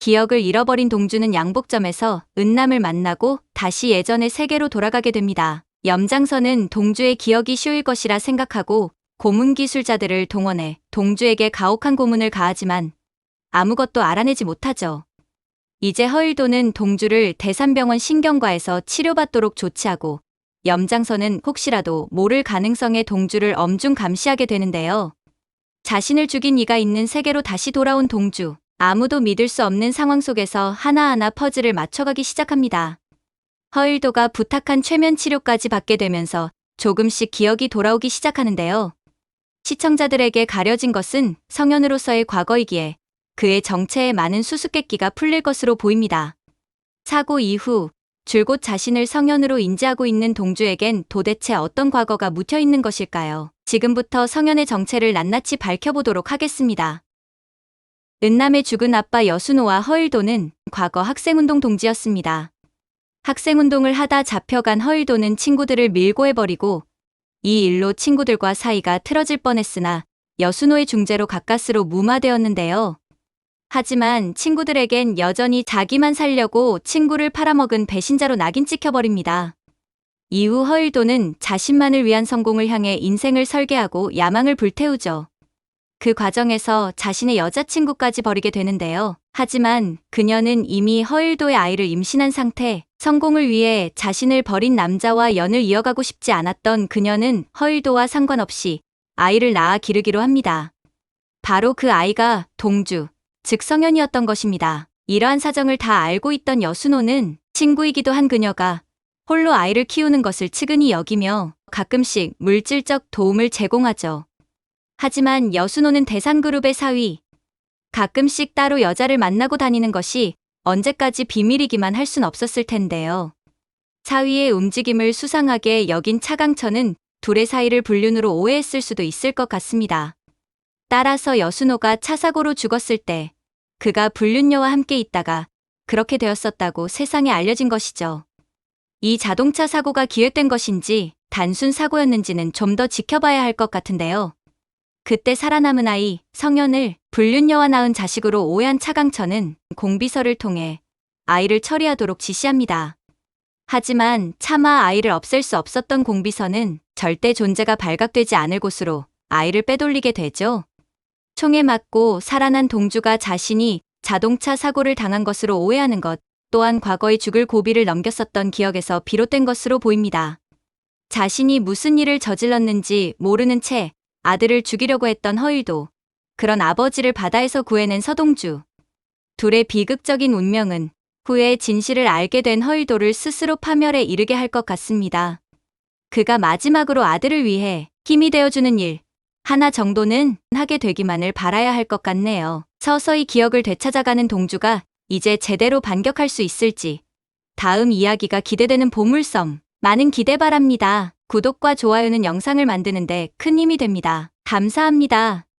기억을 잃어버린 동주는 양복점에서 은남을 만나고 다시 예전의 세계로 돌아가게 됩니다. 염장선은 동주의 기억이 쉬울 것이라 생각하고 고문 기술자들을 동원해 동주에게 가혹한 고문을 가하지만 아무것도 알아내지 못하죠. 이제 허일도는 동주를 대산병원 신경과에서 치료받도록 조치하고 염장선은 혹시라도 모를 가능성에 동주를 엄중 감시하게 되는데요. 자신을 죽인 이가 있는 세계로 다시 돌아온 동주. 아무도 믿을 수 없는 상황 속에서 하나하나 퍼즐을 맞춰가기 시작합니다. 허일도가 부탁한 최면 치료까지 받게 되면서 조금씩 기억이 돌아오기 시작하는데요. 시청자들에게 가려진 것은 성현으로서의 과거이기에 그의 정체에 많은 수수께끼가 풀릴 것으로 보입니다. 사고 이후 줄곧 자신을 성현으로 인지하고 있는 동주에겐 도대체 어떤 과거가 묻혀있는 것일까요? 지금부터 성현의 정체를 낱낱이 밝혀보도록 하겠습니다. 은남의 죽은 아빠 여순호와 허일도는 과거 학생운동 동지였습니다. 학생운동을 하다 잡혀간 허일도는 친구들을 밀고 해버리고 이 일로 친구들과 사이가 틀어질 뻔했으나 여순호의 중재로 가까스로 무마되었는데요. 하지만 친구들에겐 여전히 자기만 살려고 친구를 팔아먹은 배신자로 낙인 찍혀버립니다. 이후 허일도는 자신만을 위한 성공을 향해 인생을 설계하고 야망을 불태우죠. 그 과정에서 자신의 여자친구까지 버리게 되는데요. 하지만 그녀는 이미 허일도의 아이를 임신한 상태, 성공을 위해 자신을 버린 남자와 연을 이어가고 싶지 않았던 그녀는 허일도와 상관없이 아이를 낳아 기르기로 합니다. 바로 그 아이가 동주, 즉 성현이었던 것입니다. 이러한 사정을 다 알고 있던 여순호는 친구이기도 한 그녀가 홀로 아이를 키우는 것을 측은히 여기며 가끔씩 물질적 도움을 제공하죠. 하지만 여순호는 대산그룹의 사위, 가끔씩 따로 여자를 만나고 다니는 것이 언제까지 비밀이기만 할 순 없었을 텐데요. 사위의 움직임을 수상하게 여긴 차강천은 둘의 사이를 불륜으로 오해했을 수도 있을 것 같습니다. 따라서 여순호가 차사고로 죽었을 때 그가 불륜녀와 함께 있다가 그렇게 되었었다고 세상에 알려진 것이죠. 이 자동차 사고가 기획된 것인지 단순 사고였는지는 좀 더 지켜봐야 할 것 같은데요. 그때 살아남은 아이, 성현을 불륜녀와 낳은 자식으로 오해한 차강천은 공비서를 통해 아이를 처리하도록 지시합니다. 하지만 차마 아이를 없앨 수 없었던 공비서는 절대 존재가 발각되지 않을 곳으로 아이를 빼돌리게 되죠. 총에 맞고 살아난 동주가 자신이 자동차 사고를 당한 것으로 오해하는 것 또한 과거의 죽을 고비를 넘겼었던 기억에서 비롯된 것으로 보입니다. 자신이 무슨 일을 저질렀는지 모르는 채 아들을 죽이려고 했던 허일도, 그런 아버지를 바다에서 구해낸 서동주. 둘의 비극적인 운명은 후에 진실을 알게 된 허일도를 스스로 파멸에 이르게 할 것 같습니다. 그가 마지막으로 아들을 위해 힘이 되어주는 일 하나 정도는 하게 되기만을 바라야 할 것 같네요. 서서히 기억을 되찾아가는 동주가 이제 제대로 반격할 수 있을지 다음 이야기가 기대되는 보물섬, 많은 기대 바랍니다. 구독과 좋아요는 영상을 만드는데 큰 힘이 됩니다. 감사합니다.